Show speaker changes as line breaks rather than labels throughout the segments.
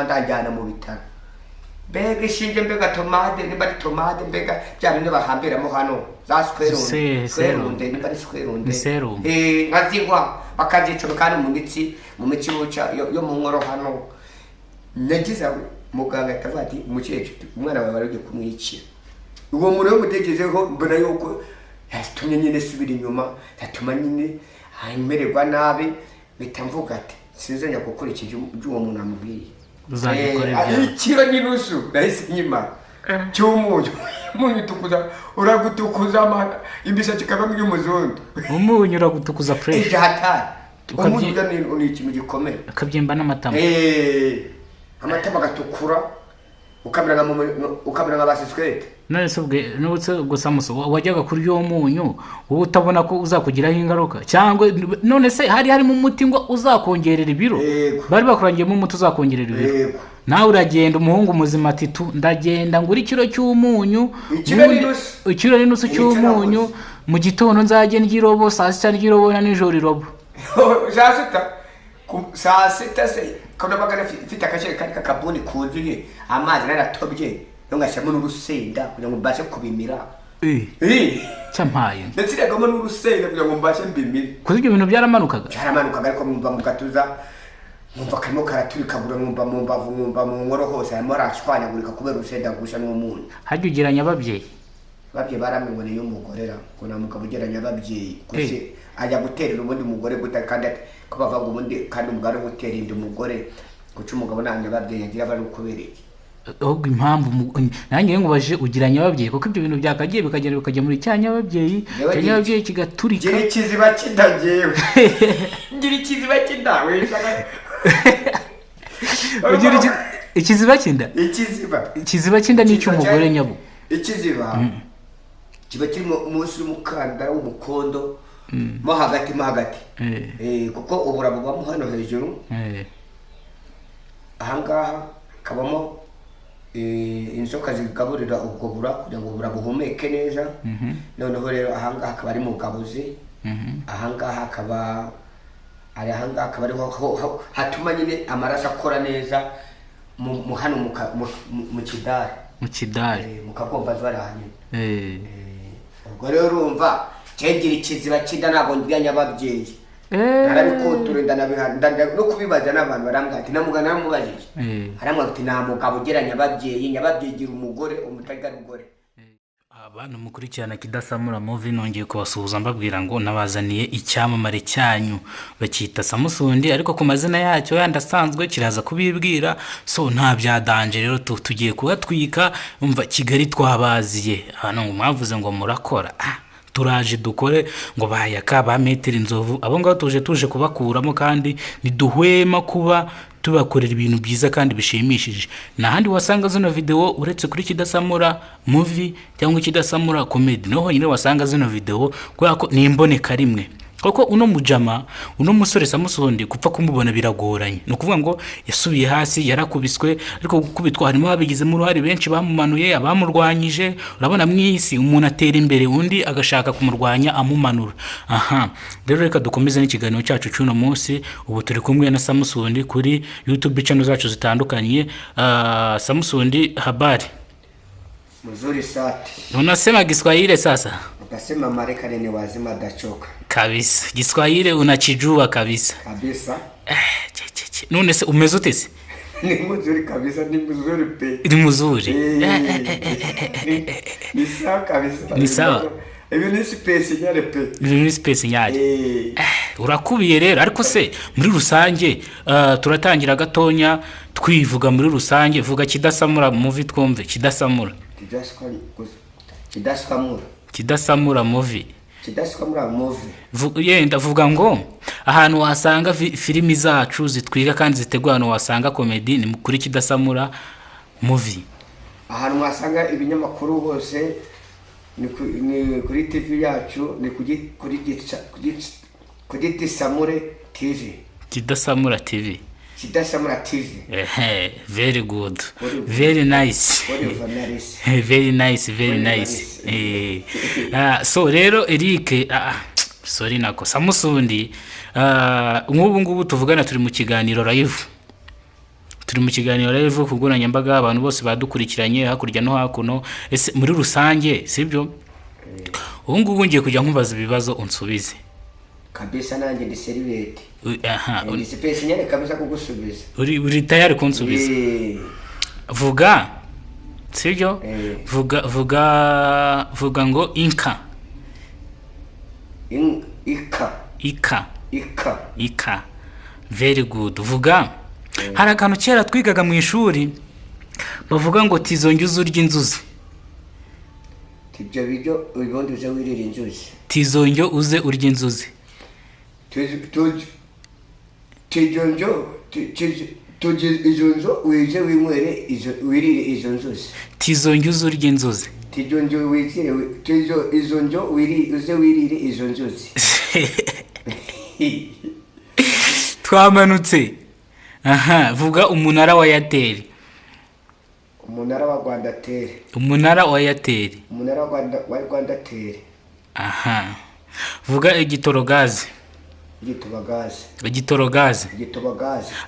andajyana mu bitaro mbega ishinge mbega tomate niba ari tomate mbega bya bindi bahambiramo hano za square niba ari square nkazigwa bakazicomekana mu mitsi buca yo mu nkoro hano nagize muganga atavuga ati umukecuru umwana wawe baragiye kumwicira uwo muntu mutekerezeho mbona yuko yatumye nyine subira inyuma yatuma nyine amererwa nabi bitamvuga ati sinzenya gukurikije uwo muntu amubwiye ikiro n'inusu nahise nyima cy'umunyu tukuza uragutukuza amana imisatsi ikavamo y'umuzungu
umunyu uragutukuza fresh
hatari umunyu ni ikintu gikomeye
akabyimba n'amatama
amatama agatukura ukamera nka basiswete
none se gusa muso wajyaga kuri uwo munyu wowe utabona ko uzakugiraho ingaruka cyangwa none se harimo umuti ngo uzakongerera ibiro bari bakurangiyemo umuti uzakongerera ibiro nawe uragenda umuhungu muzima ati ndagenda ngura ikiro cy'umunyu ikiro n'inusu cy'umunyu mu gitondo nzajye ndyirobo saa sita ndyirobo na nijoro irobo
saa sita se kona bagana fita akajerekani kakabuni kuzuye amazi naratobye ngashyamo n'urusenda kugira ngo mbashe kubimira
cyampaye
ndetse iragamo n'urusenda kugira ngo mbashe mbimire
kuko ibyo bintu byaramanukaga
ariko mwumva mu gatuza mwumva karimo karaturikagura mwumva mu mbavu mwumva mu nkoro hose harimo arashwanyagurika kubera urusenda gusha n'umuntu
hajya ugeranya ababyeyi
baramwiboneye y'umugorera ngo nta mugabo ugeranya ababyeyi gusa ajya guterera ubundi mugore guta kandi ko bavuga ubundi kandi umugabo ari gutera inda umugore guca umugabo nta ababyeyi agira bari ukubereye
ahubwo impamvu nanjye ngo baje ugiranya ababyeyi kuko ibyo bintu byakagiye bikajya muri cyanya ababyeyi kigaturika
ngira ikiziba kindagewe ngira ikiziba kindawe
ikiziba kinda ikiziba kinda ni icy'umugore nyabo
ikiziba kiba kiri munsi y'umukandara w'umukondo mo hagati kuko ubura bubamo hano hejuru ahangaha kabamo inzoka zigaburira ubwo bura kugira ngo ubura buhumeke neza noneho rero ahangaha akaba ari mu gabuzi ahangaha akaba ariho hatuma nyine amaraso akora neza mu hano mu kidari mu kagombazi barahanyine ubwo rero urumva cyegira ikiziba kinda ntabwo ndiganya ababyeyi narabikotura no kubibaza n'abantu barambwira ati namugana namubajije arambwira ati nta mugabo ugeranya ababyeyi nyababyeyi gira umugore umutagarugore
abantu mukurikirana Kidasamura Movie nongeye kubasuhuza mbabwira ngo nabazaniye icyamamare cyanyu bakita Samusundi ariko ku mazina yacyo yandasanzwe kiraza kubibwira so nta byadanje rero tugiye kuhatwika umva Kigali twabaziye hano ngo mwavuze ngo murakora turaje dukore ngo bayaka ba metero inzovu abo ngabo tuje kubakuramo kandi niduhwema kuba tubakorera ibintu byiza kandi bishimishije nahandi wasanga zino video uretse kuri Kidasamura Movie cyangwa Kidasamura Comedy noho nyine wasanga zino video kubera ko ni imboneka rimwe koko uno mujama uno musore Samusundi kupfa kumubona biragoranye no kuvuga ngo yasubiye hasi yarakubiswe ariko gukubitwa harimo abigize mu ruhari benshi bamumanuye abamurwanyije urabona mwisi umuntu atera imbere undi agashaka kumurwanya amumanura rero reka dukomeze n'ikiganiro cyacu cy'uno munsi ubu turi kumwe na Samusundi kuri YouTube channel zacu zitandukanye Samusundi habari
mzuri sati
unasema Kiswahili sasa
ukasema Marekani ni wazima dachoka
kabisa Kiswahili unachijua kabisa none se umeze ute se
ni mzuri kabisa ni mzuri pe
ni mzuri
ni sawa kabisa
ni sawa
ibi
ni space nyari urakubiye rero ariko se muri rusange turatangira gatonya twivuga muri rusange vuga Kidasamura Movie twumve Kidasamura Movie
Kidasamura Movie
yenda vuga ngo ahantu wasanga filimi zacu zitwiga kandi zitegwa ahantu wasanga comedy ni kuri Kidasamura Movie
ahantu wasanga ibinyamakuru hose ni kuri TV yacu ni kuri Kidasamura TV
Kidasamura TV
Kidasamura TV
very good very nice very nice so rero Eric sorry nako Samusundi ngubu tuvugana turi mu kiganiro live turi mu kiganiro live ku nkoranyambaga, abantu bose badukurikiranye hakurya no hakuno. Ese muri rusange sibyo, ubu ngubu ngiye kujya nkubaza ibibazo unsubize
kabisa, nanjye ndi seriveti.
Aha,
Ndi space nyane kabisa kugusubiza.
uri tayari kunsubiza? Vuga sibyo, vuga ngo inka. Ika. Very good. Vuga. Hari akantu kera twigaga mu ishuri bavuga ngo tizonge uzurya inzuzi.
Tibyo bijyo ubundi uze wirira inzuzi.
Tizonge uze urya inzuzi.
Tizonjo wize winywere wirire izo nzuzi.
Tizonge uze urya inzuzi.
Izonjo uze wirire izo nzuzi.
Twamanutse. Aha, vuga umunara wa Airtel.
Umunara wa Rwanda Tel.
Umunara wa Airtel.
Umunara wa Rwanda Tel.
Aha. Vuga igitorogazi. Igitorogazi.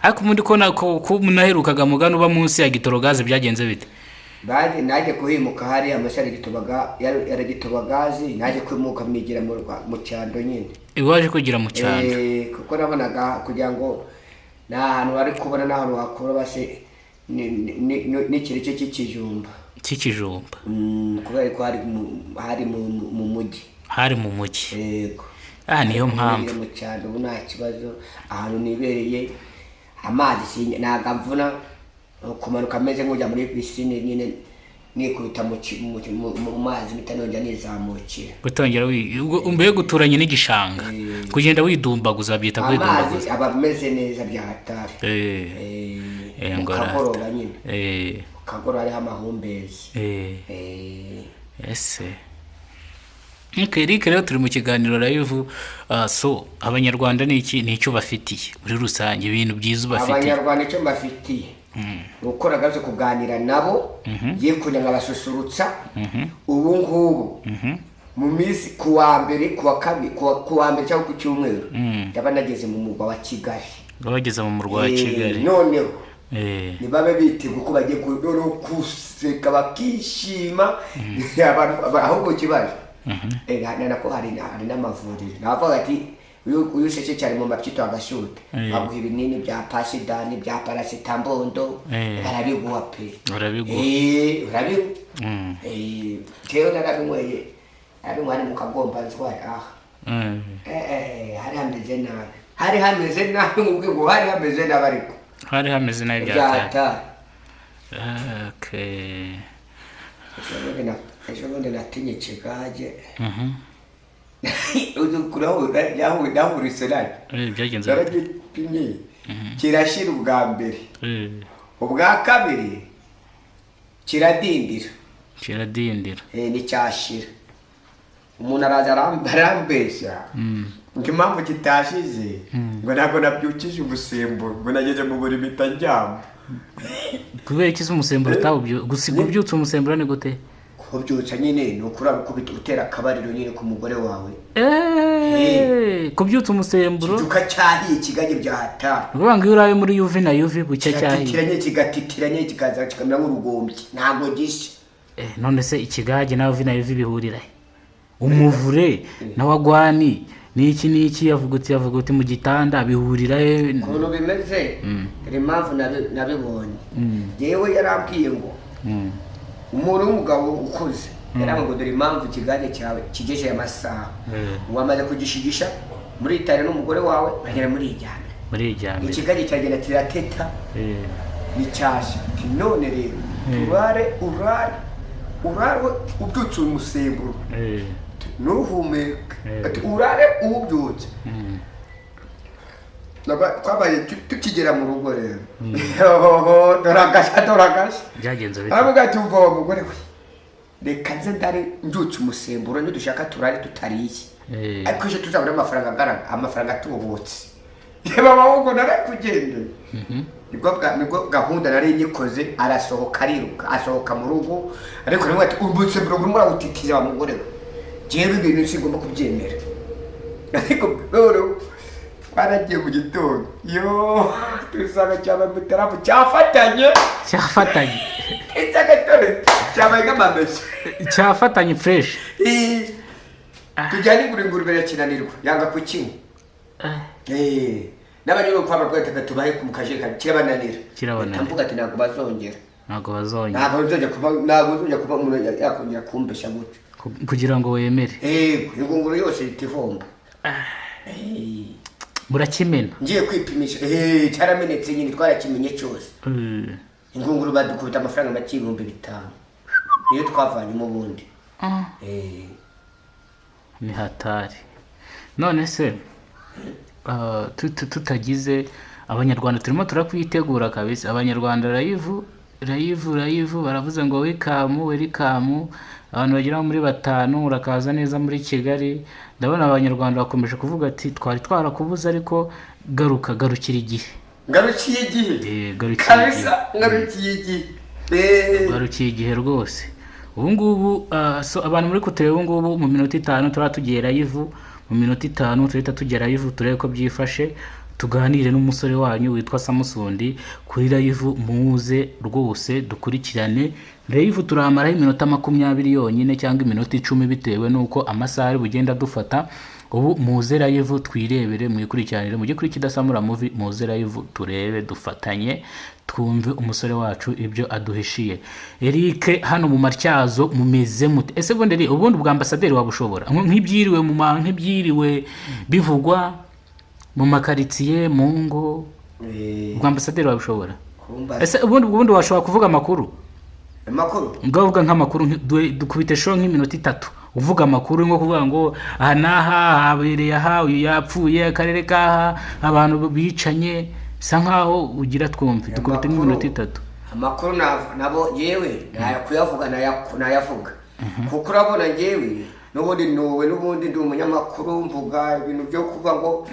Ariko mundi ko munaherukaga mugano uba munsi ya gitorogazi byagenze bite?
Baje naje kuhimuka hari amashari gitobagazi, naje kwimuka migira mu cyando nyine.
Iwaje kugira mu cyando.
Kuko nabonaga kugira ngo nahantu ari kubona nahantu hakora base n'ikirece cy'ikijumba.
Kubera
ko hari mu mujyi.
Hari mu mujyi.
Yego.
Niyo mpamvu
mu cyando ubu nta kibazo, ahantu nibereye amazi nagamvuna kumanuka ameze nk'ujya muri pisine nyine nikubita mu mazi mitanonja nizamukira.
Gutongera umbe guturanye n'igishanga. Kugenda widumbaguza byita kwidumbaguza.
Amazi abameze neza bya hatari.
Ngora.
nyine. Kagoro ari amahumbezi.
Ese. Eric rero turi mu kiganiro live. So abanyarwanda ni icyo bafitiye muri rusange, ibintu byiza bafitiye.
Abanyarwanda icyo bafitiye gukora gaze kuganira nabo, ye kunyanga basusurutsa. Ubu ngubu mu minsi kuwa mbere kuwa kabiri kuwa mbere cyangwa ku cyumweru yaba nageze mu murwa wa Kigali.
Bageze mu murwa wa Kigali.
Noneho ni babe bitego ko bagiye kuseka bakishima. Ahubwo kibaje nako hari n'amavuriro navuga ati uyu seke cyane mu mapyito agashute baguha ibinini bya pasidani bya parasitambondo barabiguha pe. Teyo narabinyweye abinywani mu kagomba nzwaye hari hameze nabi ngo hari hameze nabi ariko
hari hameze nabi byata. Okay.
Ejo bundi natinye Kigage. Udukuraho yahurise nayo.
Byagenze.
Yaragipimye. Kirashira ubwa mbere. Ubwa kabiri kiradindira. Ni cyashira. Umuntu araza arambeshya. Impamvu kitashize ngo ntabwo nabyukije umusemburo ngo nageze mu buri bitajyamo.
Kubera iki umusemburo utawubyo gusiga ubyutse umusemburo ni gute?
Kubyutsa nyine ni ukura kubita utera akabariro nyine ku mugore wawe.
Kubyutsa umusemburo
kiduka cyahiye Kigage bya hata.
Vuga ngo uraye muri UV na UV bucya cyahiye.
Kigatitiranye kikaza kikamera nk'urugombye. Ntabwo gishe.
None se Ikigage na UV na UV bihurira he? Umuvure na wagwani niki yavuga uti mu gitanda bihurira he?
Kuno bimeze impamvu nabibonye. Yewe yarambwiye ngo umuntu w'umugabo ukuze yaramubwo dore impamvu Kigage cyawe kigeje amasaha wamaze kugishigisha muri itare n'umugore wawe bagera muri ijyana. Ikigage cyagenda kirateta ni cyashya. None rero urare ubyutse umusemburo nuhumeka ati urare ubyutse. Twabaye tukigera mu rugo rero doragasha
byagenze bite?
Aravuga ati umva umugore we reka nze ndare nbyutse umusemburo nidushaka turare tutariye, ariko je tuzabona amafaranga tubutse. Yeba bahungu narakugende nibwo gahunda nari nyikoze. Arasohoka ariruka asohoka mu rugo, ariko nawe ati umusemburo urimo urawutitiza wa mugore we. Jewe ibintu sigomba kubyemera, ariko rero twaragiye mu gitondo yo dusanga cyaba mutarafu cyafatanye icy'agatore cyabaye nk'amamesa
cyafatanye fresh
tujyane ingurube birakinanirwa yanga kukinywa n'abanyurwa kwa barwete tubahe mu kajekani kirabananira mvuga ati ntabwo bazongera kuba umuntu yakongera kumbesha gutyo
kugira ngo wemere
ingunguru yose ihita ihomba
murakimena
ngiye kwipimisha cyaramenetse nyine twarakimenye cyose ingunguru badukubita amafaranga make y'ibihumbi 5 niyo twavanyemo ubundi
ni hatari none se tutagize abanyarwanda turimo turakwitegura kabisa abanyarwanda rayivu baravuze ngo welcome abantu bagera muri 5 urakaza neza muri Kigali ndabona abanyarwanda bakomeje kuvuga ati twari twarakubuza ariko garukira igihe garukiye igihe rwose ubu ngubu abantu muri kutureba ubu ngubu mu minota 5 turatugera live mu minota 5 turita tugera live turebe ko byifashe tuganire n'umusore wanyu witwa Samusundi kuri live muze rwose dukurikirane live turamara iminota 20 yonyine cyangwa iminota 10 bitewe nuko amasaha ari bugenda dufata ubu muze live twirebere mwikurikiranire mujye kuri Kidasamura movie muze live turebe dufatanye twumve umusore wacu ibyo aduhishiye Eric hano mu Matyazo mumeze mute ese ubundi bwa ambasaderi wabushobora nk'ibyiriwe bivugwa mu makaritsiye mu ngo bwa ambasaderi wabushobora ese ubundi washobora kuvuga amakuru ngavuga nk'amakuru dukubite show nk'iminota 3 uvuga amakuru nko kuvuga ngo aha naha habereye aha uyu yapfuye akarere kaha abantu bicanye sa nkaho ugira twumve dukubite nk'iminota 3
amakuru nabo yewe nayakuyavuga nayavuga kuko urabona yewe n'ubundi ndi umunyamakuru mvuga ibintu byo kuvuga ngo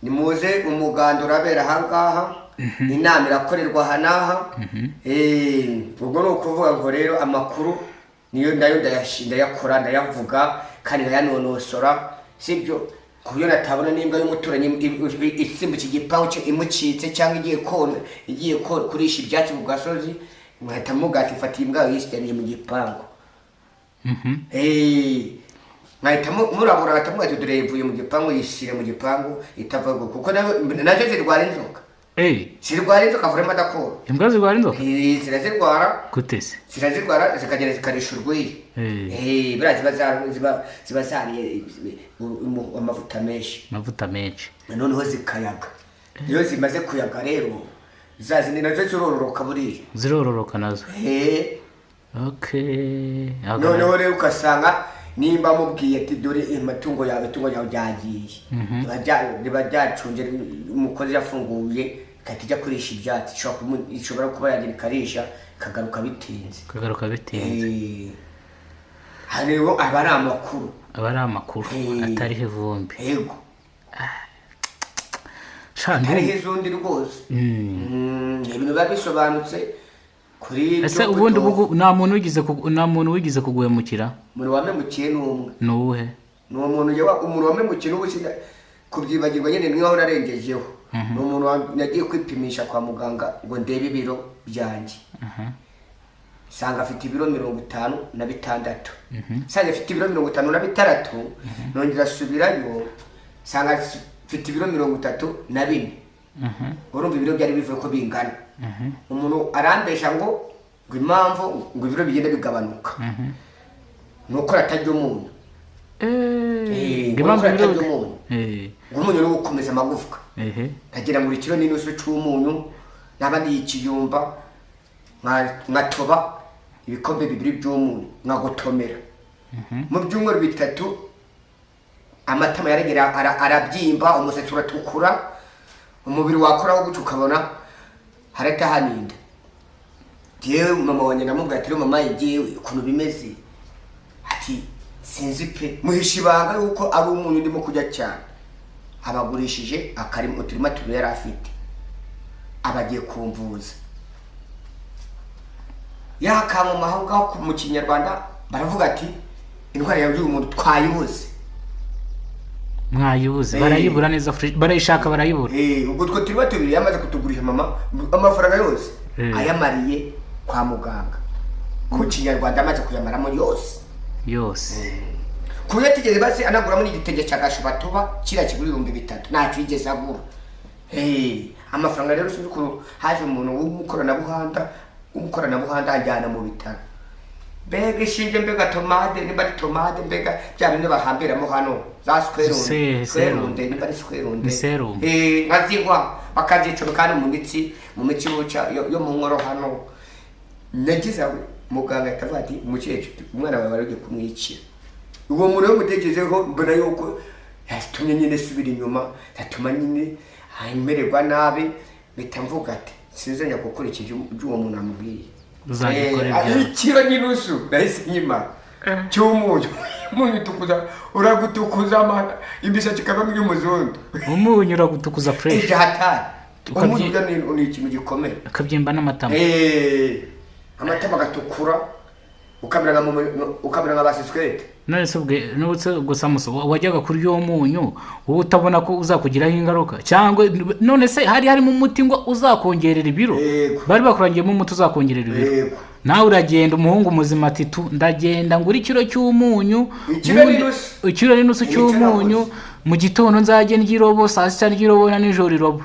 nimuze umuganda urabera ahangaha inama irakorerwa hanaha ubwo ni ukuvuga ngo rero amakuru niyo nayo ndayakora ndayavuga kandi ndayanonosora sibyo kubyo natabona nimba y'umuturanyi isimbuka igipangu imucitse cyangwa igiye kurisha ibyatsi mu gasozi mwahita mugati fata imbwa yisitaniye mu gipangu mwahita murabura batamuga tudure ivuye mu gipangu yishire mu gipangu itavago kuko naje zirwara inzoka zirwara inzoka vurema dakoro
imbwa zirwara inzoka
zirazirwara
gutese
zirazirwara zikagenda zikarisha urwiri ziba zariye amavuta menshi noneho zikayaga iyo zimaze kuyaga rero zazindi nazo zirororoka buriya
zirororoka nazo
noneho rero ukasanga nimba mubwiye ati dore itungo yawe ryagiye riba ryacunze umukozi yafunguye ikatijya kurisha ibyatsi ishobora kuba yagira ikarisha kagaruka bitinze hariho aba ari amakuru
atariho ivumbi
yego hariho izundi rwose ibintu biba bisobanutse
ese ubundi nta muntu wigize kuguhemukira
umuntu wamemukiye
ni uwuhe
ni umuntu wamemukiye n'ubu kubyibagirwa nyine niho narengejeho ni umuntu nagiye kwipimisha kwa muganga ngo ndebe ibiro byanjye sanga afite ibiro 56 sanga afite ibiro 56 nongera asubirayo sanga afite ibiro 34 urumva ibiro byari bivuye ko bingana umuntu arambesha ngo impamvu ngo ibiro bigenda bigabanuka nuko atajya umuntu umunyu no gukomeza amagufwa ndagira ngo ikiro n'inusu cy'umunyu nabandi y'ikiyumba nkatoba ibikombe 2 by'umunyu nkagotomera mu byumweru 3 amatama yaragera arabyimba umusatsi uratukura umubiri wakoraho gutyo ukabona harata haninda yewe mama wanjye namubwira ati mama yewe ukuntu bimeze ati sinzi pe muhisha ibanga yuko ari umuntu ndimo kujya cyane abagurishije akarimo turimo tubera afite abagiye kumvuza yakamuma aho ngaho mu Kinyarwanda baravuga ati indwara y'uyu muntu twayibuze
mwayibuze barayibura neza barayishaka barayibura
ubwo two turi batubiri yamaze kutugurisha mama amafaranga yose ayamariye kwa muganga ku Kinyarwanda amaze kuyamaramo yose kuyatigeze basi anagura muri igitenge cyagashuba tuba kira kigura 3,000 ntacyo yigeze agura amafaranga rero sinzi ko haje umuntu w'umukoranabuhanga ajyana mu bitaro mbega ishinge mbega tomate niba ari tomate mbega bya bindi bahambiramo hano za square-runde niba ari square-runde nkazigwa bakazicura kandi mu mitsi buca yo mu nkoro hano nagize muganga akavuga ati umukecuru umwana wawe baragiye kumwicira uwo muntu yo mutekerezeho mbona yuko yatumye nyine subira inyuma yatuma nyine amererwa nabi bita mvuga ati sinzenya gukurikije uwo muntu amubwiye ikiro n'inusu nahise nyima cy'umunyu tukuza uragutukuza imbisa kikavamo y'umuzungu
umunyu uragutukuza fresh
hatari umunyu ni ikintu gikomeye
akabyimba n'amatama
amatama gatukura ukamera nka basiswete
none se ubwo Samuso wajyaga kuri yo munyu wowe utabona ko uzakugiraho ingaruka cyangwa none se harimo umuti ngo uzakongerera ibiro bari bakurangiyemo umuti uzakongerera ibiro nawe uragenda umuhungu muzima ati ndagenda ngura ikiro cy'umunyu ikiro n'inusu cy'umunyu mu gitondo nzajye ngirobo saa sita ngirobo na nijoro irobo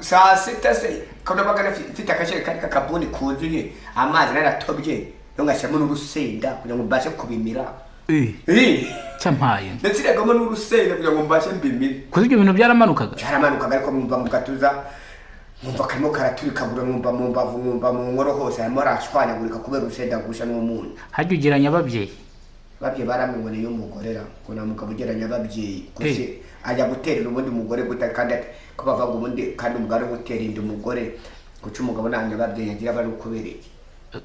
saa sita se kana bagana fite akasheri kakabuni kuzuye amazi naratobye ngashyamo n'urusenda kugira ngo mbashe kubimira
cyampaye
ndetse iragamo n'urusenda kugira ngo mbashe mbimire
kuko ibyo bintu byaramanukaga
ariko mwumva mu gatuza mwumva karimo karaturika bura mwumva mu nkoro hose harimo arashwanyagurika kubera urusenda gusha n'umunyu
hajya ugeranya ababyeyi
baramenywe y'umugorera ngo nta mugabo ugeranya ababyeyi kuko ajya guterera ubundi mugore guta kandi ko bavuga ubundi kandi umugabo gutera inda umugore kuko umugabo nta ababyeyi agira bari ukubereye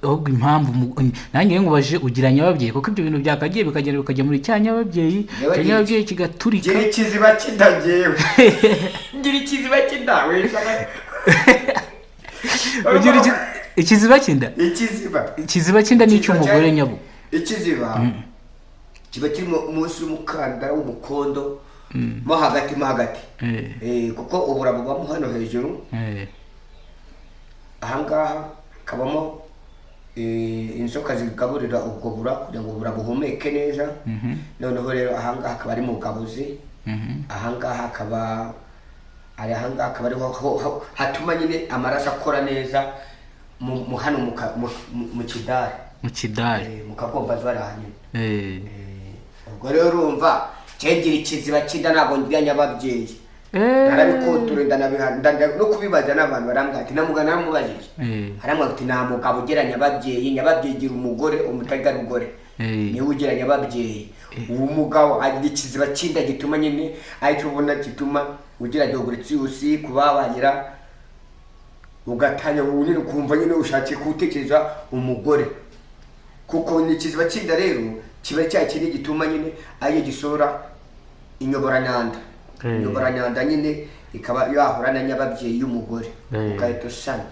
ahubwo impamvu nanjye ngo baje ugiranya ababyeyi kuko ibyo bintu byakagiye bikajya muri cyanya ababyeyi kigaturika
gira ikiziba kindagewe gira ikiziba kindawe
ugira ikiziba kinda ikiziba kinda ni cy'umugore nyabo
ikiziba kiba kirimo umunsi w'umukandara w'umukondo mo hagati kuko ubura bubamo hano hejuru ahangaha kabamo inzoka zigaburira ubwo bura kugira ngo bura buhumeke neza noneho rero ahangaha akaba ari mu gabuzi ahangaha akaba ariho hatuma nyine amaraso akora neza mu hano mu kidari mu kagombazi barahanyine ubwo rero urumva cyegera ikiziba kinda ntabwo njyanya ababyeyi narabikotura no kubibaza n'abantu barambwira ati namugana namubajije arambwira ati nta mugabo ugeranya ababyeyi nyababyeyi gira umugore umutagarugore niwe ugeranya ababyeyi uwo mugabo agira ikiziba kinda gituma nyine aricyo ubona gituma ugira dogoritiusi kubabagira ugatanya ubunini kumva nyine ushatse kutekereza umugore kuko ni ikiziba kinda rero kiba cyakiri gituma nyine aye gisora inyoboranyanda nyine ikaba yahura na nyababyeyi y'umugore ukahita usama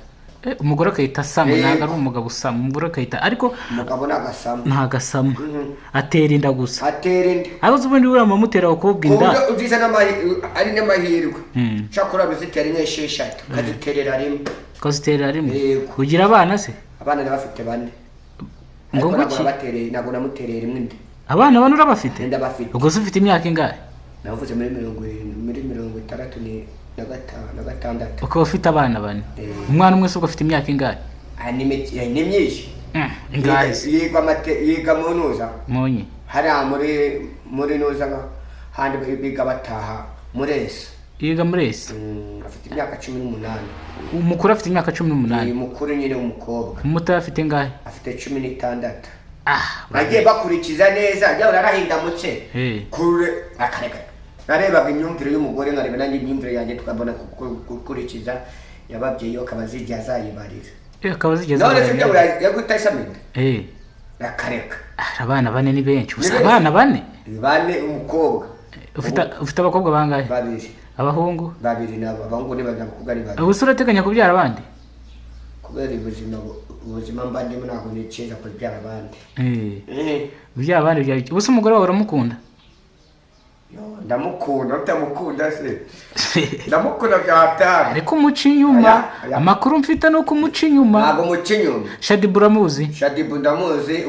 umugore akahita asama ntabwo ari umugabo usama umugore akahita ariko
umugabo
ntagasama atera inda gusa aho ubundi uriya mamutera abakobwa inda
ugize ari n'amahirwe ushobora kurabizitera rimwe 6
ukaziterera rimwe ugira abana se
abana bafite 4 ntabwo namuterera rimwe inda
abana bane urabafite
ndabafite
ubwo se ufite imyaka ingahe
navuze muri 66
ukaba ufite abana 4 umwana umwe se ufite imyaka ingahe
ni myinshi yiga mu ntuza
munyi
hariya muri ntuza handi biga bataha muresi
yiga muresi
afite imyaka 18
umukuru afite imyaka 18
umukuru nyine w'umukobwa
umuto afite ingahe
afite 16 bagiye bakurikiza neza jya urarahindamutse kure akareka narebaga imyumvire y'umugore nkareba nanjye imyumvire yanjye tukabona gukurikiza yababyeyi akaba zijya azayibarira
akaba zijya
none se byo yaguta isamida akareka
abana 4 ni benshi gusa abana
4 umukobwa
ufite abakobwa bangahe
2
abahungu
2 nabo abahungu ni bazakubwa ni 2
ubu se urateganya kubyara abandi
kubera ubuzima mbandimo ntabwo niceza kubyara abandi
byaba abandi ubu se umugore wawe uramukunda
ndamukunda utamukunda se ndamukunda byatari
ariko umuca inyuma amakuru mfite no kumuca inyuma
ntabwo muca inyuma
Shadibu uramuzi
Shadibu ndamuzi